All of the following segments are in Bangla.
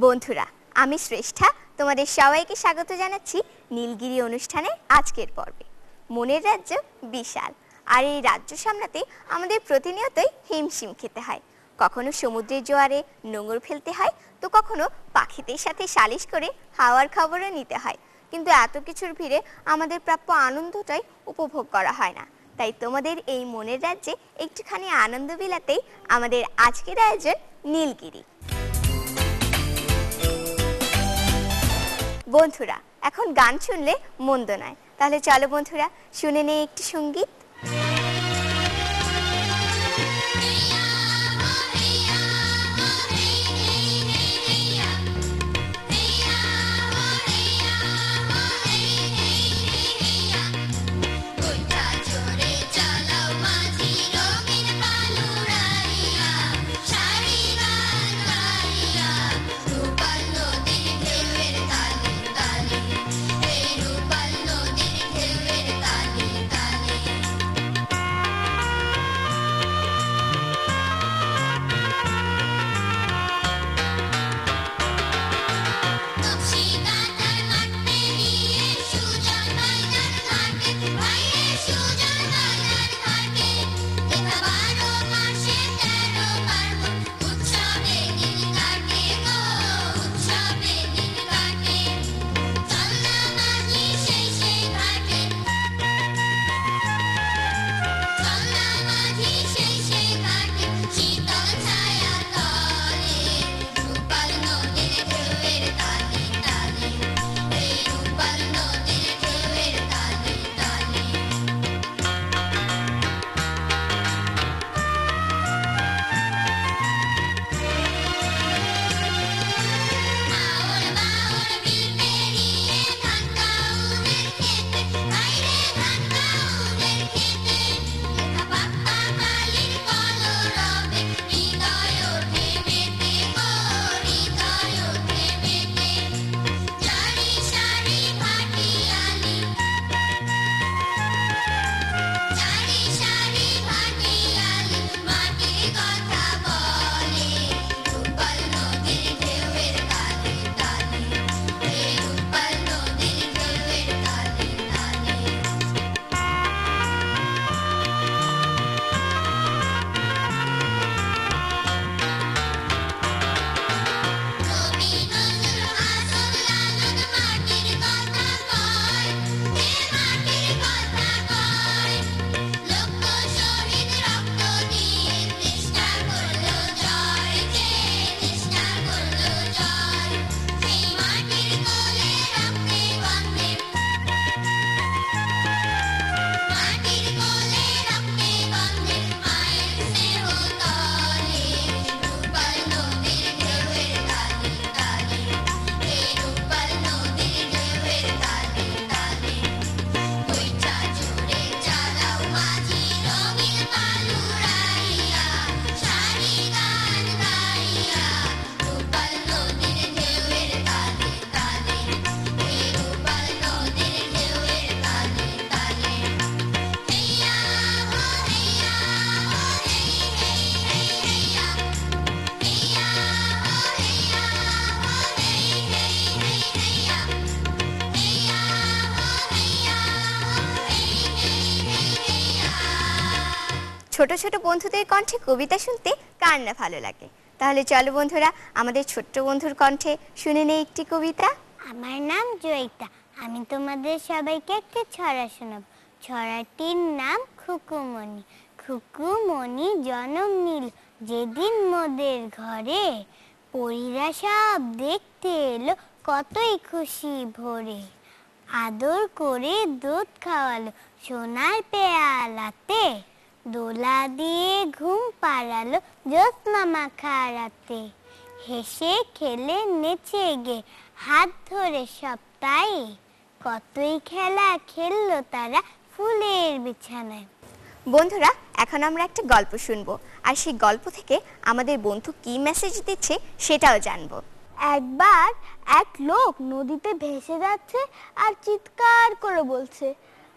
বন্ধুরা, আমি শ্রেষ্ঠা তোমাদের সবাইকে স্বাগত জানাচ্ছি নীলগিরি অনুষ্ঠানে আজকের পর্বে। মনের রাজ্য বিশাল, আর এই রাজ্য সামলাতে আমাদের প্রতিনিয়তই হিমশিম খেতে হয়। কখনো সমুদ্রের জোয়ারে নোঙর ফেলতে হয়, তো কখনো পাখিদের সাথে সালিশ করে হাওয়ার খবরও নিতে হয়। কিন্তু এত কিছুর ভিড়ে আমাদের প্রাপ্য আনন্দটাই উপভোগ করা হয় না। তাই তোমাদের এই মনের রাজ্যে একটুখানি আনন্দ বিলাতেই আমাদের আজকের আয়োজন নীলগিরি। বন্ধুরা, এখন গান শুনলে মন্দ নয়, তাহলে চলো বন্ধুরা শুনে নেই একটি সঙ্গীত। ছোট ছোট বন্ধুদের কণ্ঠে কবিতা শুনতে কার না ভালো লাগে। তাহলে চলো বন্ধুরা আমাদের ছোট্ট বন্ধুর কণ্ঠে শুনে নেই একটি কবিতা। আমার নাম জয়িতা, আমি তোমাদের সবাইকে একটি ছড়া শোনাব। ছড়াটির নাম খুকুমণি। খুকুমণি জনম নিল যেদিন মোদের ঘরে, পরীরা সব দেখতে এলো কতই খুশি ভরে। আদর করে দুধ খাওয়ালো সোনার পেয়ালাতে, দোলা দিয়ে ঘুম পাড়ালো জ্যোৎস্না মাখা রাতে। হেসে খেলে নেচে গে হাত ধরে সপ্তাহে, কতই খেলা খেললো তারা ফুলের বিছানায়। বন্ধুরা, এখন আমরা একটা গল্প শুনবো, আর সেই গল্প থেকে আমাদের বন্ধু কি মেসেজ দিচ্ছে সেটাও জানবো। একবার এক লোক নদীতে ভেসে যাচ্ছে আর চিৎকার করে বলছে,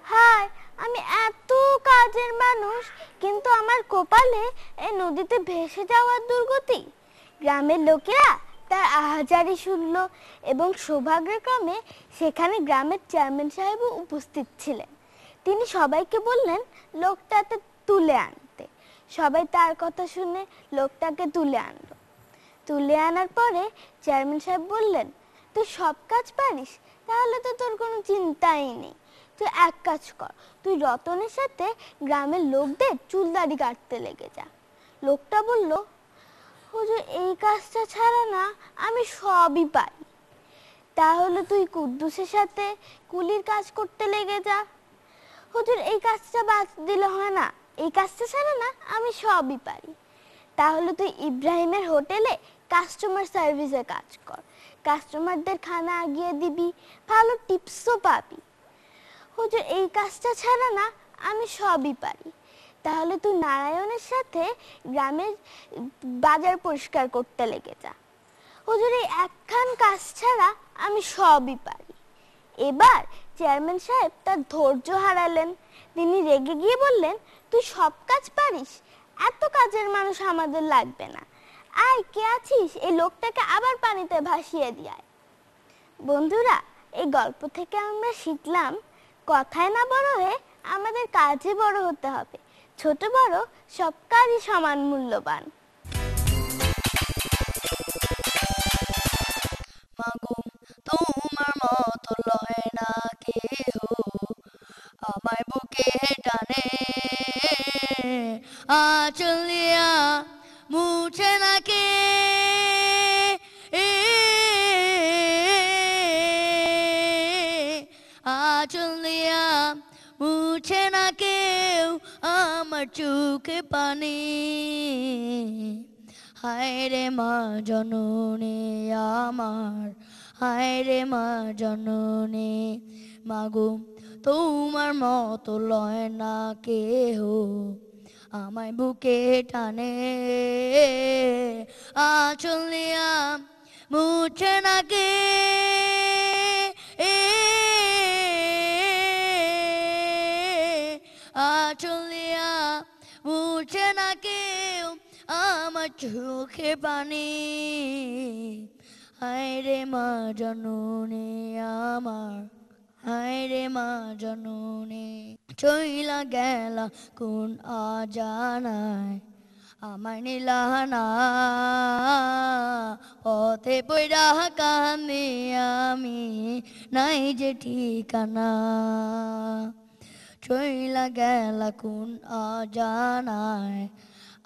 হায় আমি এত কাজের মানুষ, কিন্তু আমার কপালে এই নদীতে ভেসে যাওয়ার দুর্গতি। গ্রামের লোকেরা তার আহাজারি শুনল এবং সৌভাগ্যক্রমে সেখানে গ্রামের চেয়ারম্যান সাহেবও উপস্থিত ছিলেন। তিনি সবাইকে বললেন লোকটাকে তুলে আনতে। সবাই তার কথা শুনে লোকটাকে তুলে আনলো। তুলে আনার পরে চেয়ারম্যান সাহেব বললেন, তুই সব কাজ পারিস, তাহলে তো তোর কোনো চিন্তাই নেই। তুই এক কাজ কর, তুই রতনের সাথে গ্রামের লোকদের চুল দাড়ি কাটতে লেগে যা। লোকটা বলল, হুজুর এই কাজটা ছাড়া না আমি সবই পারি। তাহলে তুই কুদ্দুসের সাথে কুলির কাজ করতে লেগে যা। হুজুর এই কাজটা বাদ দিলে হয় না, এই কাজটা ছাড়া না আমি সবই পারি। তাহলে তুই ইব্রাহিমের হোটেলে কাস্টমার সার্ভিসে কাজ কর, কাস্টমারদের খানা আগিয়ে দিবি, ভালো টিপসও পাবি। হুজুর এই কাজটা ছাড়া না আমি সবই পারি। তাহলে তুই নারায়ণের সাথে গ্রামের বাজার পরিষ্কার করতে লেগে যা। হুজুর এই একখান কাজ ছাড়া আমি সবই পারি। এবার চেয়ারম্যান সাহেব তার ধৈর্য হারালেন। তিনি রেগে গিয়ে বললেন, তুই সব কাজ পারিস, এত কাজের মানুষ আমাদের লাগবে না। আয়, কে আছিস, এই লোকটাকে আবার পানিতে ভাসিয়ে দিয়ে। বন্ধুরা, এই গল্প থেকে আমরা শিখলাম কথায় না বড় হয়ে আমাদের কাজে বড় হতে হবে। ছোট বড় সব কাজই সমান মূল্যবান। মাগো তোমার মতো লয় না কেহ, আমায় বুকে টানে আচলিয়া মুছে না কে। আচলিয়া মুছে না কেউ আমার চোখে পানি। হায় রে মা জননী আমার, হায় রে মা জননী। মাগো তোমার মতো লয় না কেহ, আমায় বুকে টানে আচলিয়া মুছে না কে। আচলিয়া মুছে না কেউ আমার চোখে পানি। হায় রে মা জননী আমার, হায় রে মা জননী। চইলা গেলা কোন আজানায় আমার নীলানা, পথে পইরা কান্দি আমি নাই যে ঠিকানা। চইলা গেলা কোন আজানায়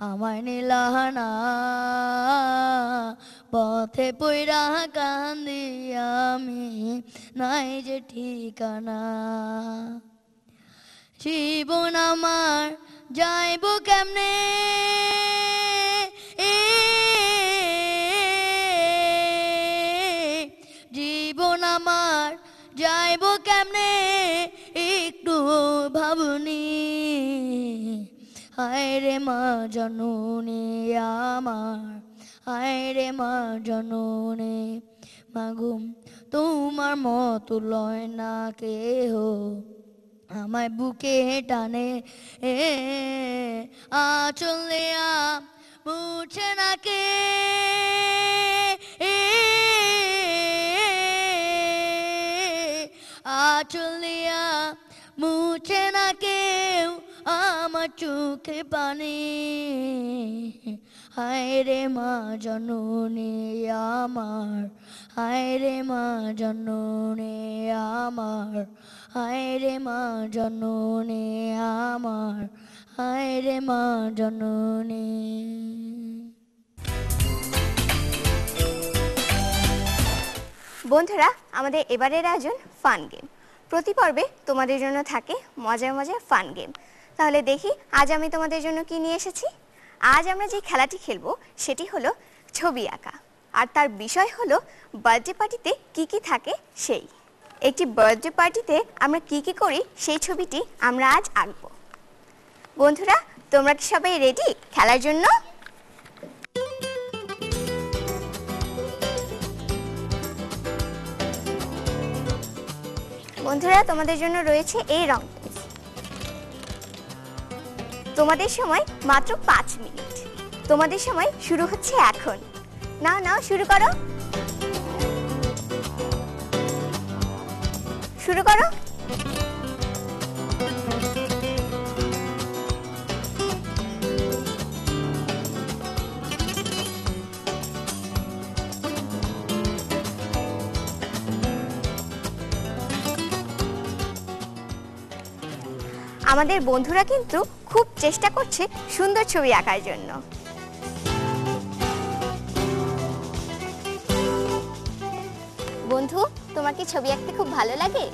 আমার নীলানা, পথে পইরা কান্দি আমি নাই যে ঠিকানা। জীবন আমার যাইব কেমনে, জীবন আমার যাইব কেমনে একটু ভাবনি। হায় রে মা জননী আমার, হায় রে মা জননী। মাগো তোমার মতো লয় না কেহ, আমায় বুকে টানে আচলিয়া মুছে না কে। আচলিয়া মুছে না কেউ আমার চোখে পানি। হায় রে মা জননী আমার, হায় রে মা জননী আমার, হায় রে মা জননী আমার, হায় রে মা জননী। বন্ধুরা, আমাদের এবারের আয়োজন ফান গেম। প্রতি পর্বে তোমাদের জন্য থাকে মজার মজার ফান গেম। তাহলে দেখি আজ আমি তোমাদের জন্য কি নিয়ে এসেছি। আজ আমরা যে খেলাটি খেলবো সেটি হলো ছবি আঁকা, আর তার বিষয় হলো বার্থডে পার্টিতে কি কি থাকে সেই। একটি বার্থডে পার্টিতে আমরা কি কি করি সেই ছবিটি আমরা আজ আঁকবো। বন্ধুরা, তোমরা কি সবাই রেডি খেলার জন্য? বন্ধুরা, তোমাদের জন্য রয়েছে এই রং পেজ। তোমাদের সময় মাত্র 5 মিনিট। তোমাদের সময় শুরু হচ্ছে এখন। নাও নাও, শুরু করো। শুরু করো। আমাদের বন্ধুরা কিন্তু খুব চেষ্টা করছে সুন্দর ছবি আঁকার জন্য। বন্ধু, তোমার কি ছবি আঁকতে খুব ভালো লাগে?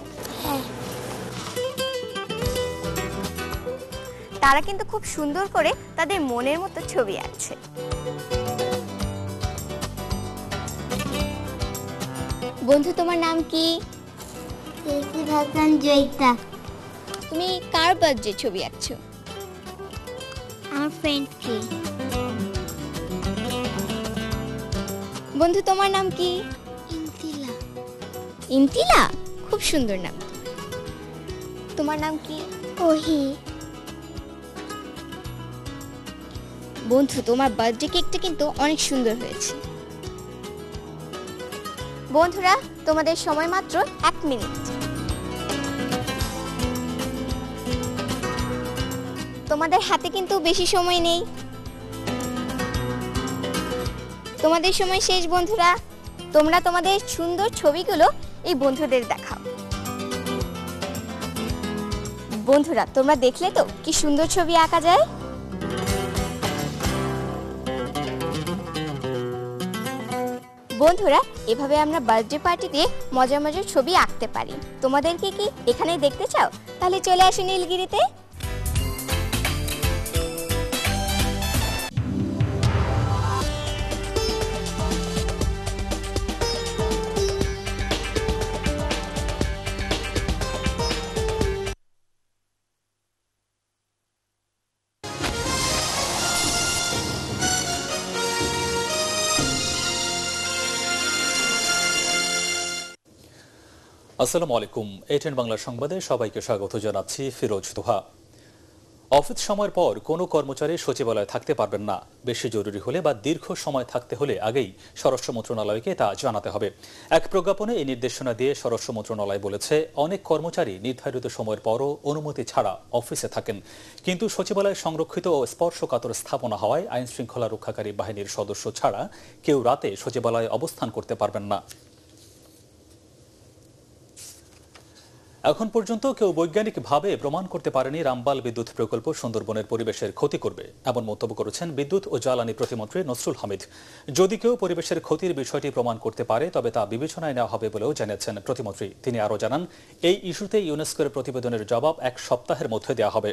তারা কিন্তু খুব সুন্দর করে তাদের মনের মতো ছবি আঁকছে। বন্ধু, তোমার নাম কি? জয়িতা। তুমি কার বার্থডে ছবি আঁকছো? আমার ফ্রেন্ড কি? বন্ধু, তোমার নাম কি? ইন্তিলা। ইন্তিলা, খুব সুন্দর নাম। তোমার নাম কি? ওহি। বন্ধু, তোমার বার্থডে কেকটা কিন্তু অনেক সুন্দর হয়েছে। বন্ধুরা, তোমাদের সময় মাত্র 1 মিনিট। তোমাদের হাতে কিন্তু বেশি সময় নেই। তোমাদের সময় শেষ বন্ধুরা। তোমরা তোমাদের সুন্দর ছবিগুলো এই বন্ধুদের দেখাও। বন্ধুরা, তোমরা দেখলে তো কি সুন্দর ছবি আঁকা যায়। বন্ধুরা, এভাবে আমরা বার্থডে পার্টিতে মজার মজার ছবি আঁকতে পারি। তোমাদেরকে কি এখানে দেখতে চাও? তাহলে চলে আসো নীলগিরিতে। আসসালামু আলাইকুম। এটিএন বাংলা সংবাদে সবাইকে স্বাগত জানাচ্ছি, ফিরোজ তোহা। অফিস সময়ের পর কোনো কর্মচারী সচিবালয়ে থাকতে পারবেন না। বেশি জরুরি হলে বা দীর্ঘ সময় থাকতে হলে আগেই স্বরাষ্ট্র মন্ত্রণালয়কে তা জানাতে হবে। এক প্রজ্ঞাপনে এই নির্দেশনা দিয়ে স্বরাষ্ট্র মন্ত্রণালয় বলেছে, অনেক কর্মচারী নির্ধারিত সময়ের পরও অনুমতি ছাড়া অফিসে থাকেন, কিন্তু সচিবালয় সংরক্ষিত ও স্পর্শকাতর স্থাপনা হওয়ায় আইন শৃঙ্খলা রক্ষাকারী বাহিনীর সদস্য ছাড়া কেউ রাতে সচিবালয়ে অবস্থান করতে পারবেন না। এখন পর্যন্ত কেউ বৈজ্ঞানিকভাবে প্রমাণ করতে পারেনি রামপাল বিদ্যুৎ প্রকল্প সুন্দরবনের পরিবেশের ক্ষতি করবে, এমন মন্তব্য করেছেন বিদ্যুৎ ও জ্বালানি প্রতিমন্ত্রী নসরুল হামিদ। যদি কেউ পরিবেশের ক্ষতির বিষয়টি প্রমাণ করতে পারে তবে তা বিবেচনায় নেওয়া হবে বলেও জানিয়েছেন প্রতিমন্ত্রী। তিনি আরও জানান, এই ইস্যুতে ইউনেস্কোর প্রতিবেদনের জবাব 1 সপ্তাহের মধ্যে দেওয়া হবে।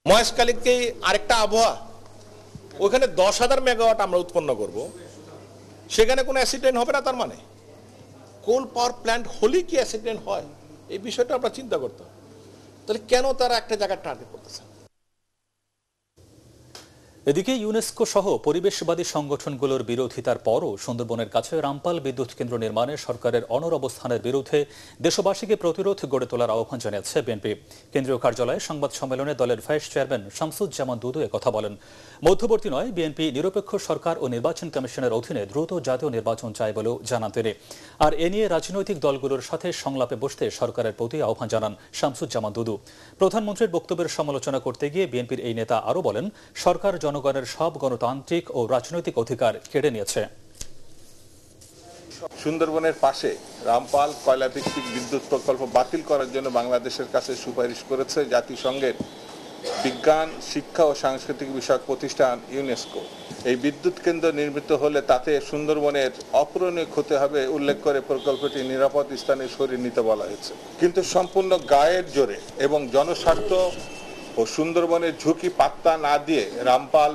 মহেশখালীতেই আরেকটা আবহাওয়া, ওখানে 10,000 মেগাওয়াট আমরা উৎপন্ন করব, সেখানে কোনো অ্যাসিড হবে না। তার মানে কোল পাওয়ার প্ল্যান্ট হলে কি অ্যাসিড হয়, এই বিষয়টা আমরা চিন্তা করতে হবে। তাহলে কেন তারা একটা জায়গায় টার্গেট করতেছে? এদিকে ইউনেস্কো সহ পরিবেশবাদী সংগঠনগুলোর বিরোধিতার পরও সুন্দরবনের কাছে রামপাল বিদ্যুৎ কেন্দ্র নির্মাণে সরকারের অনড় অবস্থানের বিরুদ্ধে দেশবাসীকে প্রতিরোধ গড়ে তোলার আহ্বান জানিয়েছে বিএনপি। কেন্দ্রীয় কার্যালয়ে সংবাদ সম্মেলনে দলের ভাইস চেয়ারম্যান শামসুজ্জামান দুদু একথা বলেন। মধ্যবর্তী নয়, বিএনপি নিরপেক্ষ সরকার ও নির্বাচন কমিশনের অধীনে দ্রুত জাতীয় নির্বাচন চায় বলেও জানান তিনি। আর এ নিয়ে রাজনৈতিক দলগুলোর সাথে সংলাপে বসতে সরকারের প্রতি আহ্বান জানান শামসুজ্জামান দুদু। প্রধানমন্ত্রীর বক্তব্যের সমালোচনা করতে গিয়ে বিএনপির এই নেতা আরও বলেন, সরকার জনগণের সব গণতান্ত্রিক ও রাজনৈতিক অধিকার কেড়ে নিয়েছে। সুন্দরবনের পাশে রামপাল কয়লা ভিত্তিক বিদ্যুৎ প্রকল্প বাতিল করার জন্য বাংলাদেশের কাছে সুপারিশ করেছে জাতিসংঘের বিজ্ঞান, শিক্ষা ও সাংস্কৃতিক বিষয়ক প্রতিষ্ঠান ইউনেস্কো। এই বিদ্যুৎ কেন্দ্র নির্মিত হলে তাতে সুন্দরবনের অপূরণীয় ক্ষতি হবে উল্লেখ করে প্রকল্পটি নিরাপদ স্থানে সরিয়ে নিতে বলা হয়েছে। কিন্তু সম্পূর্ণ গায়ের জোরে এবং জনস্বার্থ ও সুন্দরবনের ঝুঁকি পাত্তা না দিয়ে রামপাল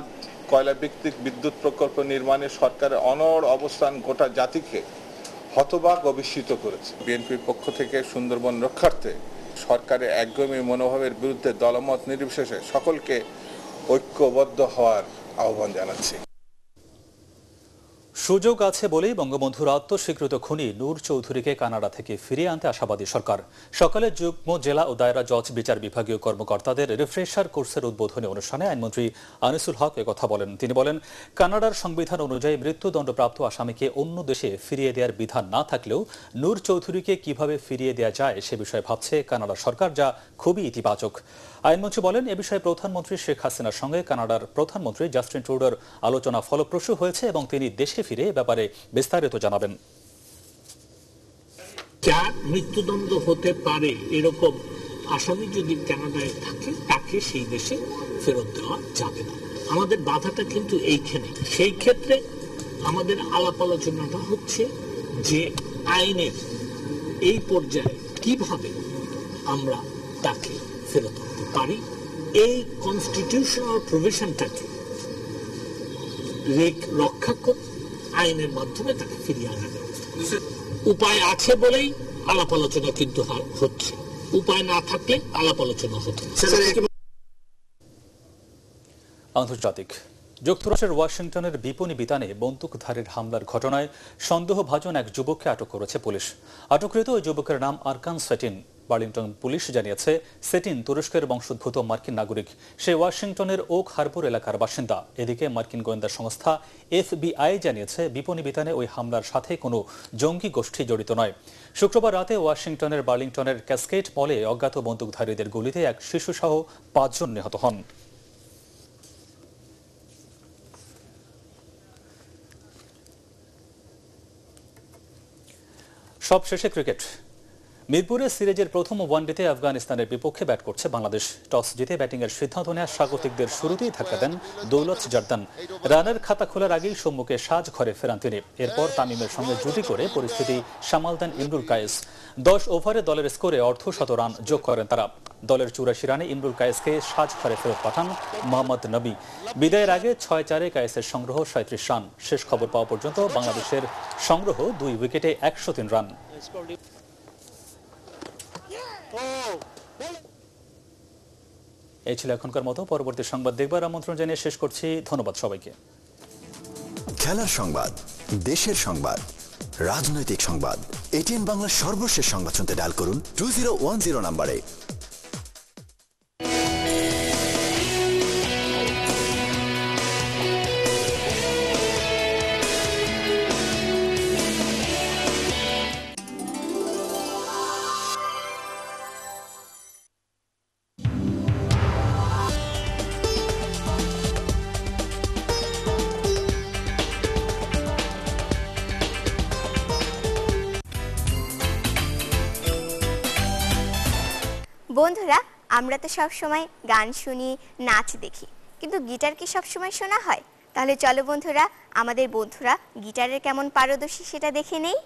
কয়লা ভিত্তিক বিদ্যুৎ প্রকল্প নির্মাণে সরকারের অনড় অবস্থান গোটা জাতিকে হতবাক ও বিস্মিত করেছে। বিএনপির পক্ষ থেকে সুন্দরবন রক্ষার্থে সরকারের একগুঁয়ে মনোভাবের বিরুদ্ধে দলমত নির্বিশেষে সকলকে ঐক্যবদ্ধ হওয়ার আহ্বান জানাচ্ছি। সুযোগ আছে বলেই বঙ্গবন্ধুর আত্মস্বীকৃত খুনি নূর চৌধুরীকে কানাডা থেকে ফিরিয়ে আনতে আশাবাদী সরকার। সকালে যুগ্ম জেলা ও দায়রা জজ বিচার বিভাগীয় কর্মকর্তাদের রিফ্রেশার কোর্সের উদ্বোধনী অনুষ্ঠানে আইনমন্ত্রী আনিসুল হক একথা বলেন। তিনি বলেন, কানাডার সংবিধান অনুযায়ী মৃত্যুদণ্ডপ্রাপ্ত আসামিকে অন্য দেশে ফিরিয়ে দেওয়ার বিধান না থাকলেও নূর চৌধুরীকে কিভাবে ফিরিয়ে দেওয়া যায় সে বিষয়ে ভাবছে কানাডা সরকার, যা খুবই ইতিবাচক। আইনমন্ত্রী বলেন, এ বিষয়ে প্রধানমন্ত্রী শেখ হাসিনার সঙ্গে কানাডার প্রধানমন্ত্রী জাস্টিন ট্রুডোর আলোচনা ফলপ্রসূ হয়েছে এবং তিনি দেশে ফিরে এ ব্যাপারে বিস্তারিত জানাবেন। যার মৃত্যুদণ্ড হতে পারে এরকম আসামি যদি কানাডায় থাকে, তাকে সেই দেশে ফেরত দেওয়া যাবে না। আমাদের বাধাটা কিন্তু এইখানে। সেই ক্ষেত্রে আমাদের আলাপ আলোচনাটা হচ্ছে যে আইনের এই পর্যায়ে কিভাবে আমরা তাকে ফেরত আনতে পারি, এই কনস্টিটিউশনাল প্রভিশনটাকে রক্ষা করে আইনের মাধ্যমে তাকে ফিরিয়ে আনা যাবে। উপায় আছে বলেই আলাপ আলোচনা কিন্তু হচ্ছে, উপায় না থাকলে আলাপ আলোচনা হচ্ছে। আন্তর্জাতিক। যুক্তরাষ্ট্রের ওয়াশিংটনের বিপণী বিতানে বন্দুকধারীর হামলার ঘটনায় সন্দেহভাজন এক যুবককে আটক করেছে পুলিশ। আটককৃত ওই যুবকের নাম আরকান সেটিন। বার্লিংটন পুলিশ জানিয়েছে, সেটিন তুরস্কের বংশোদ্ভূত মার্কিন নাগরিক। সে ওয়াশিংটনের ওক হারবার এলাকার বাসিন্দা। এদিকে মার্কিন গোয়েন্দা সংস্থা FBI জানিয়েছে, বিপণী বিতানে ওই হামলার সাথে কোনো জঙ্গি গোষ্ঠী জড়িত নয়। শুক্রবার রাতে ওয়াশিংটনের বার্লিংটনের ক্যাসকেড মলে অজ্ঞাত বন্দুকধারীদের গুলিতে এক শিশুসহ 5 জন নিহত হন। সবশেষে ক্রিকেট। মিরপুরে সিরিজের প্রথম ওয়ানডেতে আফগানিস্তানের বিপক্ষে ব্যাট করছে বাংলাদেশ। টস জিতে ব্যাটিংয়ের সিদ্ধান্ত নেওয়া স্বাগতিকদের শুরুতেই ধাক্কা দেন দৌলত জারদান। রানের খাতা খোলার আগেই সম্মুখে সাজ ঘরে ফেরান তিনি। এরপর তামিমের সঙ্গে জুটি করে পরিস্থিতি সামাল দেন ইমরুল কায়েস। 10 ওভারে দলের স্কোরে অর্ধশত রান যোগ করেন তারা। দলের 84 রানে ইমরুল কায়েসকে সাজ ঘরে ফেরত পাঠান মোহাম্মদ নবী। বিদায়ের আগে 6-4-এ কায়েসের সংগ্রহ 37 রান। শেষ খবর পাওয়া পর্যন্ত বাংলাদেশের সংগ্রহ 2 উইকেটে 103 রান। এই ছিল এখনকার মতো। পরবর্তী সংবাদ দেখবার আমন্ত্রণ জানিয়ে শেষ করছি। ধন্যবাদ সবাইকে। খেলার সংবাদ, দেশের সংবাদ, রাজনৈতিক সংবাদ, ATN বাংলার সর্বশেষ সংবাদ শুনতে ডায়াল করুন 2010 নম্বরে। বন্ধুরা, আমরা তো সব সময় গান শুনি, নাচ দেখি, কিন্তু গিটার কি সব সময় শোনা হয়? তাহলে চলো বন্ধুরা, আমাদের বন্ধুরা গিটারের কেমন পারদর্শী সেটা দেখে নেই।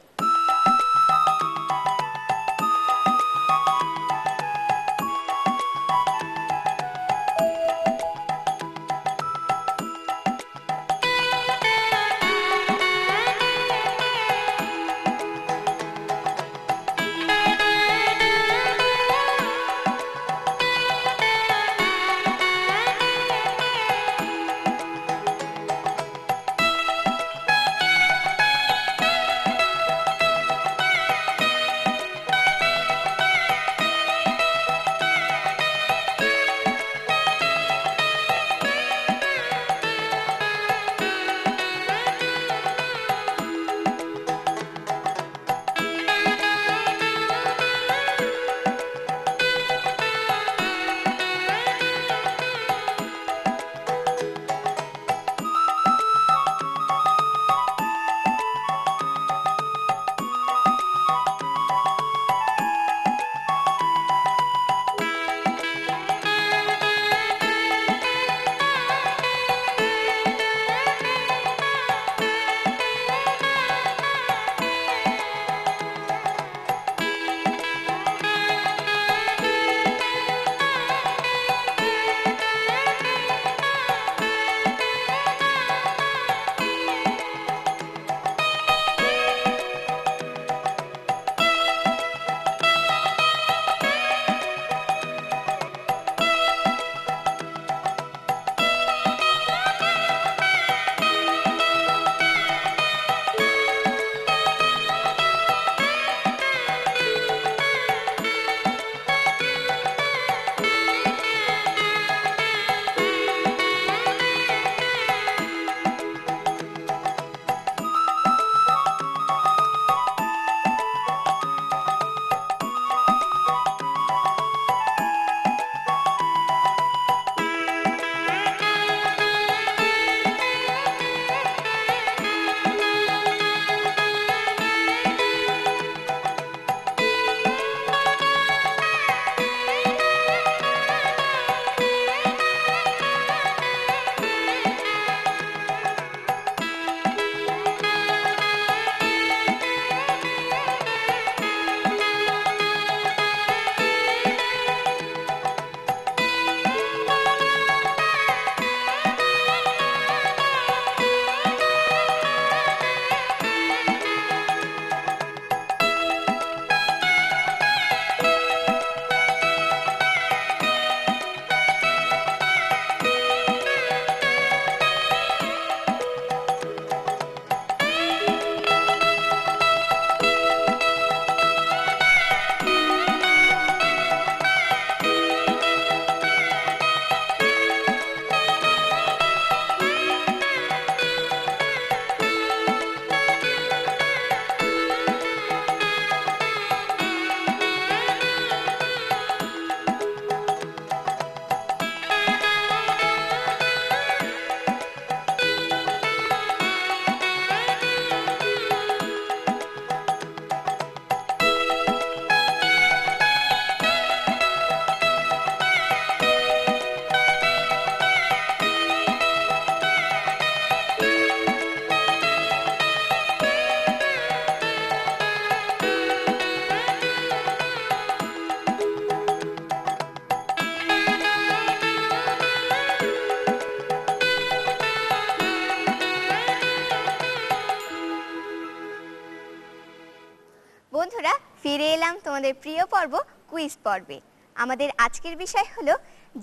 ফিরে এলাম তোমাদের প্রিয় পর্ব কুইজ পর্বে। আমাদের আজকের বিষয় হলো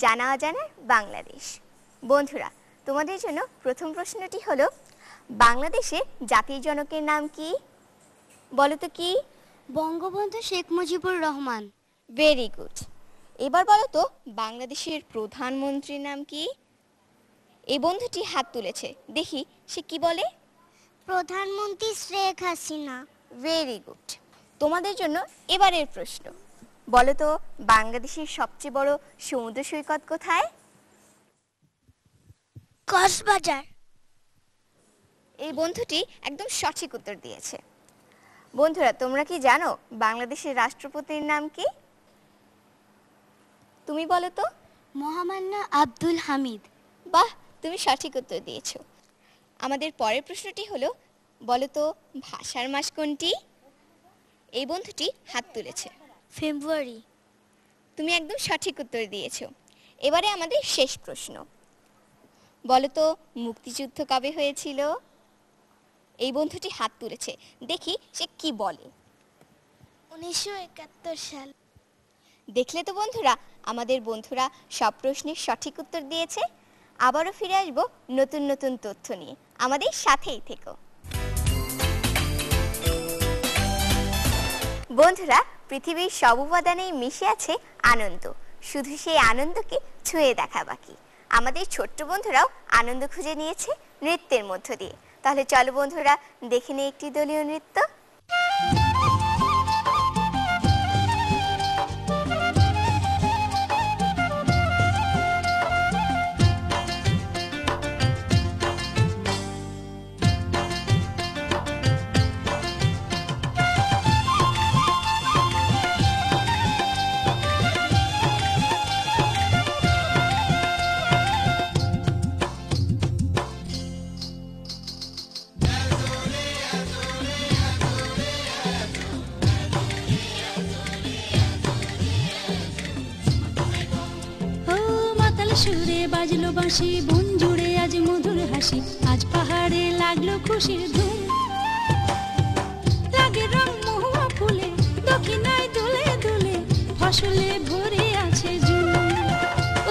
জানা অজানার বাংলাদেশ। বন্ধুরা, তোমাদের জন্য প্রথম প্রশ্নটি হলো, বাংলাদেশের জাতির জনকের নাম কি? বলো তো কি? বঙ্গবন্ধু শেখ মুজিবুর রহমান। Very good. এবার বলো তো বাংলাদেশের প্রধানমন্ত্রীর নাম কি? এই বন্ধুটি হাত তুলেছে, দেখি সে কি বলে। প্রধানমন্ত্রী শেখ হাসিনা। Very good. তোমাদের জন্য এবারের প্রশ্ন, বলো তো বাংলাদেশের সবচেয়ে বড় সমুদ্র সৈকত কোথায়? কক্সবাজার। এই বন্ধুটি একদম সঠিক উত্তর দিয়েছে। বন্ধুরা, তোমরা কি জানো বাংলাদেশের রাষ্ট্রপতির নাম কি? তুমি বলো তো। মহামান্য আব্দুল হামিদ। বাহ, তুমি সঠিক উত্তর দিয়েছো। আমাদের পরের প্রশ্নটি হলো, বলো তো ভাষার মাস কোনটি? এই বন্ধুটি হাত তুলেছে। ফেব্রুয়ারি। তুমি একদম সঠিক উত্তর দিয়েছো। এবারে আমাদের শেষ প্রশ্ন, বলো তো মুক্তিযুদ্ধ কবে হয়েছিল? এই বন্ধুটি হাত তুলেছে, দেখি সে কি বলে। 1971 সাল। দেখলে তো বন্ধুরা, আমাদের বন্ধুরা সব প্রশ্নের সঠিক উত্তর দিয়েছে। আবারও ফিরে আসবো নতুন নতুন তথ্য নিয়ে, আমাদের সাথেই থেকো। বন্ধুরা, পৃথিবীর সব উপাদানেই মিশে আছে আনন্দ, শুধু সেই আনন্দকে ছুঁয়ে দেখা বাকি। আমাদের ছোট্ট বন্ধুরাও আনন্দ খুঁজে নিয়েছে নৃত্যের মধ্য দিয়ে। তাহলে চলো বন্ধুরা, দেখে নিই একটি দলীয় নৃত্য। সুরে বাজলো বাঁশি, বন জুড়ে আজ মধুর হাসি, আজ পাহাড়ে লাগলো খুশির ধুম। লাগে রং মহুয়া ফুলে, দক্ষিণায় দুলে দুলে, ফসলে ভরে আছে জুম।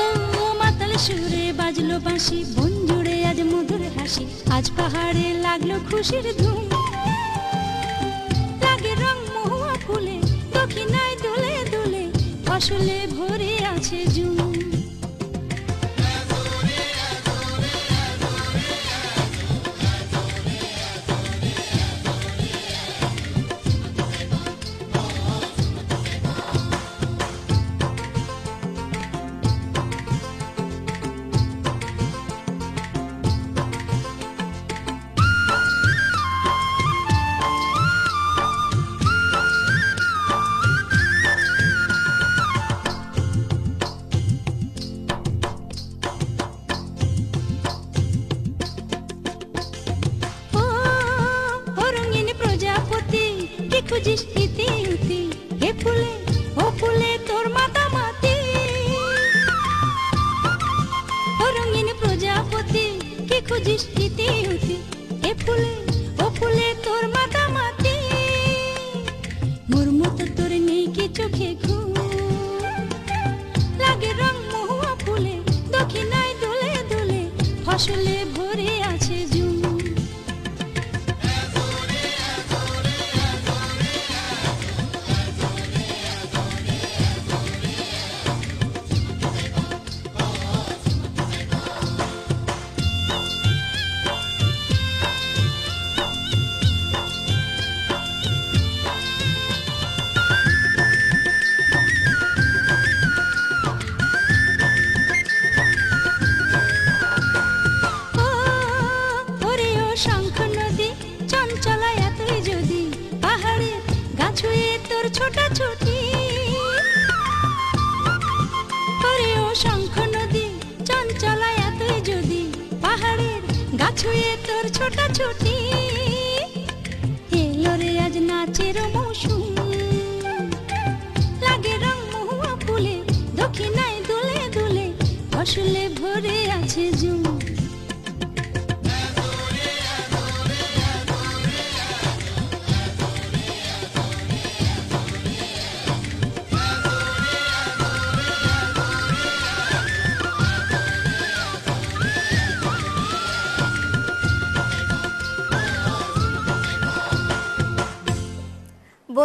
ও মাতাল সুরে বাজলো বাঁশি, বন জুড়ে আজ মধুর হাসি, আজ পাহাড়ে লাগলো খুশির ধুম। লাগে রং মহুয়া ফুলে, দক্ষিণায় দুলে দুলে, ফসলে ভরে আছে জুম। খুঁজিস ইতি উতি, হে ফুলে ও ফুলে তোর মাতা মাতি। ও রঙিন প্রজাপতি, কি খুঁজিস ইতি উতি, হে ফুলে ও ফুলে তোর মাতা মাতি। মোর মতো তোর নেই কি চোখে ঘুম, লাগে রং মহুয়া ফুলে, দক্ষিণায় দোলে দোলে, ফসলে ভরে আছে জুম। ছোটাছুটি ওরে ও শঙ্খ নদী, চঞ্চলা এতই যদি, পাহাড়ের গা ছুঁয়ে তোর ছোটাছুটি। এলো রে আজ নাচের মৌসুম, লাগে রং মহুয়া ফুলে, দক্ষিণায় দুলে দুলে, ফসলে ভরে আছে জুম।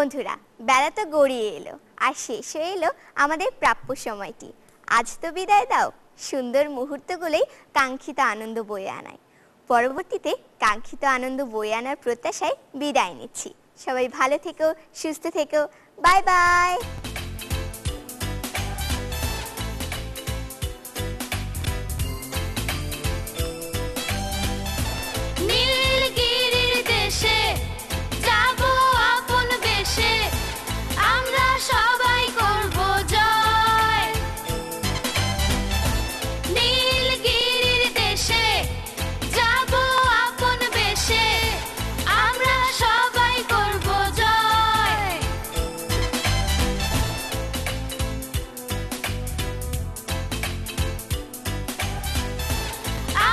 বন্ধুরা, বেলা তো গড়িয়ে এলো আর শেষ হয়ে এলো আমাদের প্রাপ্য সময়টি। আজ তো বিদায় দাও, সুন্দর মুহূর্তগুলোই কাঙ্ক্ষিত আনন্দ বয়ে আনায়। পরবর্তীতে কাঙ্ক্ষিত আনন্দ বয়ে আনার প্রত্যাশায় বিদায় নিচ্ছি। সবাই ভালো থেকো, সুস্থ থেকো, বাই বাই। নীলগিরির দেশে যাব আপন বেশে, আমরা সবাই করব জয়। নীলগিরির দেশে যাব আপন বেশে, আমরা সবাই করব জয়।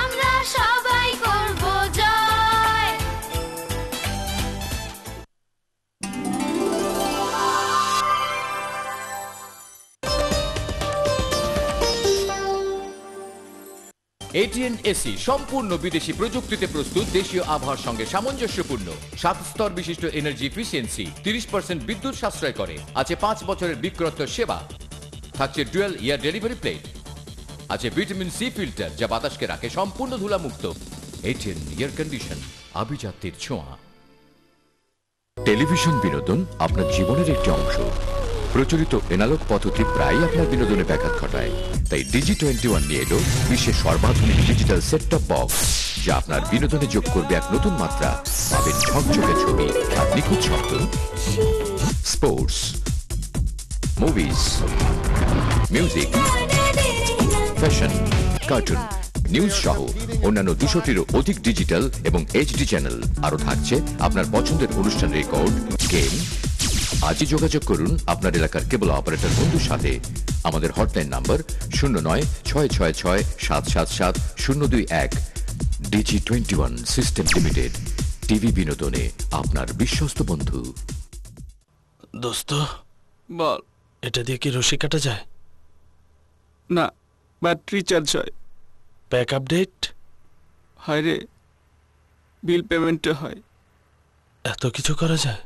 আমরা সবাই করব জয়। এটিএন এসি সম্পূর্ণ বিদেশি প্রযুক্তিতে প্রস্তুত, দেশীয় আবহাওয়ার সঙ্গে সামঞ্জস্যপূর্ণ। 7 স্তর বিশিষ্ট এনার্জি এফিসিয়েন্সি, 30% বিদ্যুৎ সাশ্রয় করে। আছে 5 বছরের বিক্রয়োত্তর সেবা। থাকছে ডুয়েল ইয়ার ডেলিভারি প্লেট। আছে ভিটামিন সি ফিল্টার, যা বাতাসকে রাখে সম্পূর্ণ ধুলামুক্ত। এটিএন এয়ার কন্ডিশন, আভিজাত্যের ছোঁয়া। টেলিভিশন বিনোদন আপনার জীবনের একটি অংশ। প্রচলিত এনালগ পদ্ধতি প্রায় আপনার বিনোদনে ব্যাঘাত ঘটায়। তাই ডিজি21 নিয়ে এলো বিশ্বের সর্বাধুনিক ডিজিটাল সেট টপ বক্স, যা আপনার বিনোদনে যোগ করবে এক নতুন মাত্রা। পাবেন ঝকঝকে ছবি আর নিখুঁত শব্দ, sports, movies, music, fashion, cartoon, news সহ অন্যান্য 200টিরও অধিক ডিজিটাল এবং এইচডি চ্যানেল। আরও থাকছে আপনার পছন্দের অনুষ্ঠান রেকর্ড, গেম। আজই যোগাযোগ করুন আপনার এলাকার কেবল অপারেটর বন্ধুর সাথে। আমাদের হটলাইন নাম্বার 0966677021। ডিজি21 সিস্টেম লিমিটেড, টিভি বিনোদনে আপনার বিশ্বস্ত বন্ধু। দোস্ত বল, এটা দিয়ে কি রশি কাটা যায়? না, ব্যাটারি চার্জ হয়। ব্যাক আপডেট হয় রে, বিল পেমেন্টও হয়। এত কিছু করা যায়?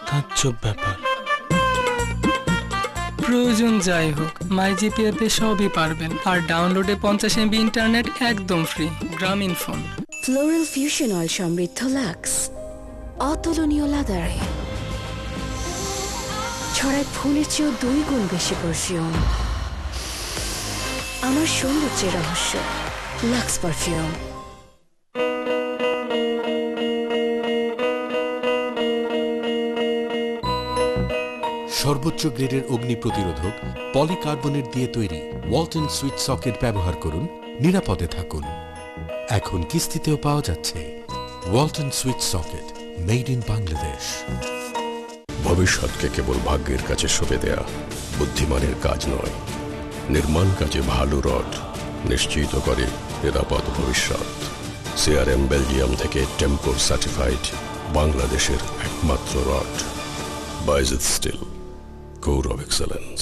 তাজ্জব ব্যাপার। প্রয়োজন যাই হোক, মাই জিপিএতে সবই পারবেন। আর ডাউনলোডে 50 MB ইন্টারনেট একদম ফ্রি। গ্রামীণ ফোন। ফ্লোরাল ফিউশন অয়েল সমৃদ্ধ লাক্স, অতুলনীয় লাদারে ছড়ায় ফুলের চেয়েও 2 গুণ বেশি পারফিউম। আমার সৌন্দর্যের রহস্য, লাক্স পারফিউম। সর্বোচ্চ গ্রেডের অগ্নি প্রতিরোধক পলিকার্বনেট দিয়ে তৈরি ওয়ালটন সুইচ সকেট ব্যবহার করুন, নিরাপদে থাকুন। এখন কিস্তিতেও পাওয়া যাচ্ছে। Walton switch socket, made in Bangladesh. ভবিষ্যৎকে কেবল ভাগ্যের কাছে সঁপে দেয়া বুদ্ধিমানের কাজ নয়, নির্মাণ কাজে ভালো রড নিশ্চিত করে নিরাপদ ভবিষ্যৎ। সিআরএম বেলজিয়াম থেকে টেম্পোর সার্টিফাইড বাংলাদেশের একমাত্র rod. Bayezid steel, core of excellence.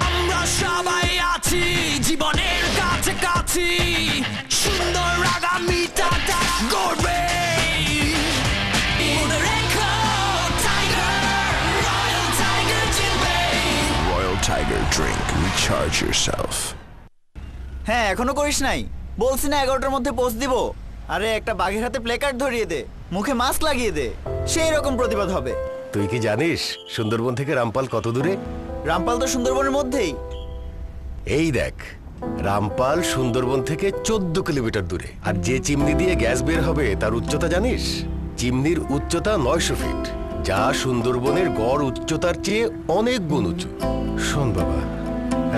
আমরা সবাই আছি জীবনের কাছে কাছে, সুন্দর আগামীটা তারা গড়বে। Royal Tiger drink, recharge yourself. হ্যাঁ, এখনো করিস নাই? বলছি না 11টার মধ্যে পোস্ট দিব। আরে একটা বাঘের হাতে প্লেকার্ড ধরিয়ে দে, মুখে মাস্ক লাগিয়ে দে, সেই রকম প্রতিবাদ হবে। তুই কি জানিস সুন্দরবন থেকে রামপাল কত দূরে? রামপাল তো সুন্দরবনের মধ্যেই। এই দেখ, রামপাল সুন্দরবন থেকে 14 কিলোমিটার দূরে। আর যে চিমনি দিয়ে গ্যাস বের হবে তার উচ্চতা জানিস? চিমনির উচ্চতা 900 ফিট, যা সুন্দরবনের গড় উচ্চতার চেয়ে অনেক গুণ উঁচু। শোন বাবা,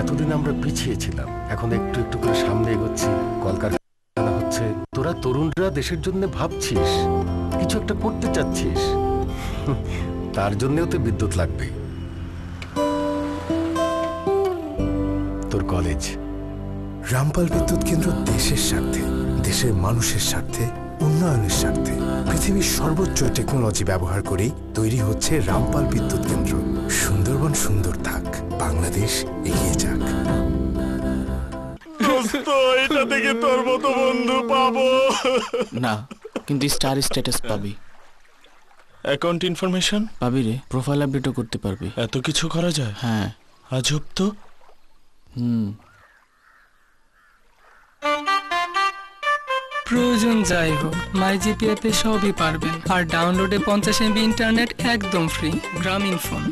এতদিন আমরা পিছিয়ে ছিলাম, এখন একটু একটু করে সামনে এগোচ্ছি। কলকারখানা হচ্ছে, তোরা তরুণরা দেশের জন্য ভাবছিস, কিছু একটা করতে চাচ্ছিস, তার জন্যও তো বিদ্যুৎ লাগবে। তোর কলেজ। রামপাল বিদ্যুৎ কেন্দ্র দেশের স্বার্থে, দেশের মানুষের স্বার্থে, উন্নয়নের স্বার্থে পৃথিবীর সর্বোচ্চ টেকনোলজি ব্যবহার করেই তৈরি হচ্ছে রামপাল বিদ্যুৎ কেন্দ্র। সুন্দরবন সুন্দর থাক, বাংলাদেশ এগিয়ে যাক। এটা থেকে তোর মতো বন্ধু পাবো না, কিন্তু স্টার স্ট্যাটাস পাবি। অ্যাকাউন্ট ইনফরমেশন পাবি রে, প্রোফাইল আপডেটও করতে পারবি। এত কিছু করা যায়? হ্যাঁ। আজব তো। প্রয়োজন যাই হোক মাইজিপি অ্যাপে সবই পারবেন, আর ডাউনলোডে 50 MB ইন্টারনেট একদম ফ্রি। গ্রামীণ ফোন।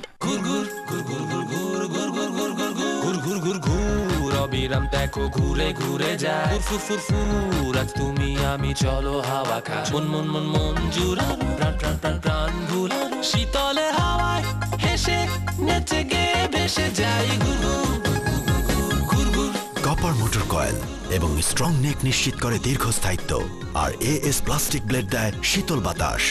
অবিরাম দেখো ঘুরে ঘুরে যায় ফুরফুর আজ তুমি আমি চলো হাওয়া খা মন মন মন মন জুড়ানো প্রাণ প্রাণ প্রাণ প্রাণ ভুলানো শীতলে হাওয়ায় হেসে নেচে গে ভেসে যাই কপার মোটর কয়েল এবং স্ট্রং নেক নিশ্চিত করে দীর্ঘস্থায়িত্ব, আর এএস প্লাস্টিক ব্লেড দেয় শীতল বাতাস।